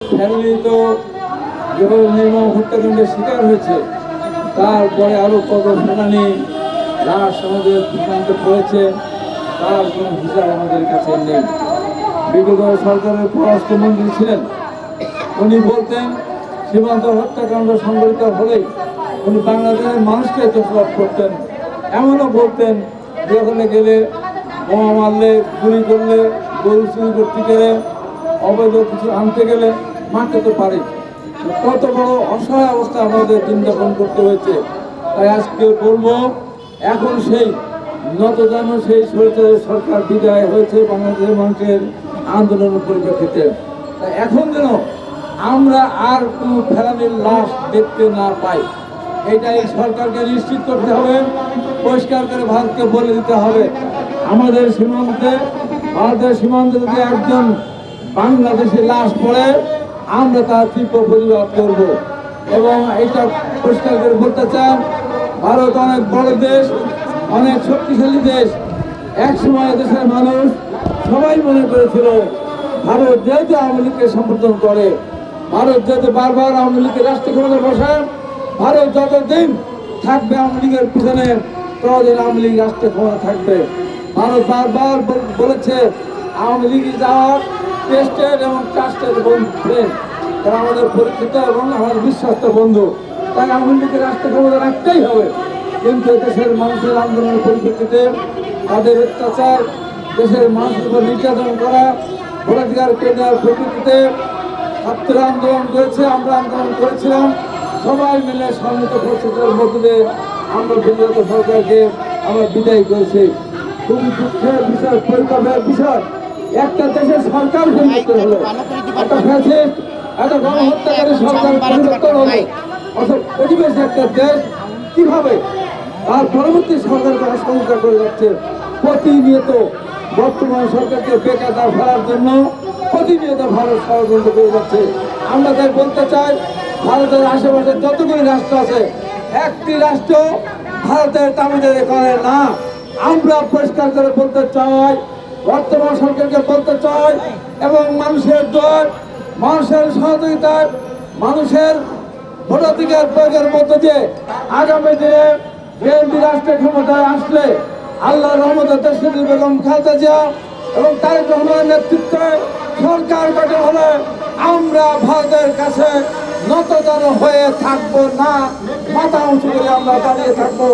Family তো যেভাবে নির্মম হত্যাকাণ্ডের শিকার হয়েছে, তারপরে আরও কত সেনানি লাশ আমাদের সীমান্তে পড়েছে, তার কোনো হিসাব আমাদের কাছে নেই। বিগত সরকারের পররাষ্ট্রমন্ত্রী ছিলেন, উনি বলতেন সীমান্ত হত্যাকাণ্ড সংঘটিত হলেই উনি বাংলাদেশের মানুষকে দোষারোপ করতেন। এমনও বলতেন যে ওখানে গেলে বোমা মারলে, গুলি করলে, গরু চুরি করতে গেলে, অবৈধ কিছু আনতে গেলে মারতে তো পারে। কত বড় অসহায় অবস্থা আমাদের দিন যাপন করতে হয়েছে। তাই আজকে বলবো, এখন সেই নতজানু সেই সরকার বিদায় হয়েছে বাংলাদেশের মানুষের আন্দোলনের পরিপ্রেক্ষিতে। তাই এখন যেন আমরা আর কোনো ফেরানির লাশ দেখতে না পাই, এটাই সরকারকে নিশ্চিত করতে হবে। পরিষ্কার করে ভারতকে বলে দিতে হবে, আমাদের সীমান্তে, ভারতের সীমান্তে যদি একজন বাংলাদেশি লাশ পড়ে আমরা তার তীব্র প্রতিবাদ করব। এবং এটা পরিষ্কার করে বলতে চান, ভারত অনেক বড় দেশ, অনেক শক্তিশালী দেশ। এক সময় দেশের মানুষ সবাই মনে করেছিল ভারত যেহেতু আওয়ামী লীগকে সমর্থন করে, ভারত যেহেতু বারবার আওয়ামী লীগের রাষ্ট্রীয় ক্ষমতা বসায়, ভারত যতদিন থাকবে আওয়ামী লীগের পিছনে ততদিন আওয়ামী লীগ রাষ্ট্রীয় ক্ষমতা থাকবে। ভারত বারবার বলেছে আওয়ামী লীগ যাওয়ার টেস্টেড এবং ট্রাস্টেড ফ্রেন্ড, তারা আমাদের পরিচিত এবং আমাদের বিশ্বস্ত বন্ধু। তাই আওয়ামী লীগের রাষ্ট্রীয় ক্ষমতা রাখতেই হবে। কিন্তু দেশের মানুষের আন্দোলনের পরিপ্রেক্ষিতে তাদের অত্যাচার, দেশের মানুষের উপর নির্যাতন করা, ভোটাধিকার কেন্দ্রের পরিপ্রেক্ষিতে ছাত্ররা আন্দোলন করেছে, আমরা আন্দোলন করেছিলাম, সবাই মিলে সম্মিলিত পরিস্থিতির মধ্যে দিয়ে আমরা বিগত সরকারকে আমরা বিদায় করেছি। খুবই দুঃখের বিষয়, পরিতাপের বিষয়, একটা দেশের সরকার পরিবর্তন হলো, একটা ফ্যাসিস্ট, একটা গণহত্যাকারী সরকার পরিবর্তন হলো, অর্থাৎ প্রতিবেশী একটা দেশ কিভাবে তার পরবর্তী সরকারকে অসংখ্য করে যাচ্ছে। প্রতিনিয়ত বর্তমান সরকারকে বেকায়দায় ফেলার জন্য প্রতিনিয়ত ভারত ষড়যন্ত্র করে যাচ্ছে। আমরা তাই বলতে চাই, ভারতের আশেপাশে যতগুলি রাষ্ট্র আছে, একটি রাষ্ট্র ভারতের তামিলনাড়ু করে না। আমরা পরিষ্কার করে বলতে চাই, বর্তমান সরকারকে বলতে চাই, এবং মানুষের জয়, মানুষের সহযোগিতায়, মানুষের ভোটাধিকার প্রয়োগের মধ্য দিয়ে আগামী দিনে বিএনপি রাষ্ট্রীয় ক্ষমতায় আসলে আল্লাহর রহমতে দেশনেত্রী বেগম খালেদা জিয়া এবং তারেক রহমানের নেতৃত্বে সরকার গঠন হলে আমরা ভারতের কাছে নতজানু হয়ে থাকবো না, মাথা উঁচু করে আমরা দাঁড়িয়ে থাকবো।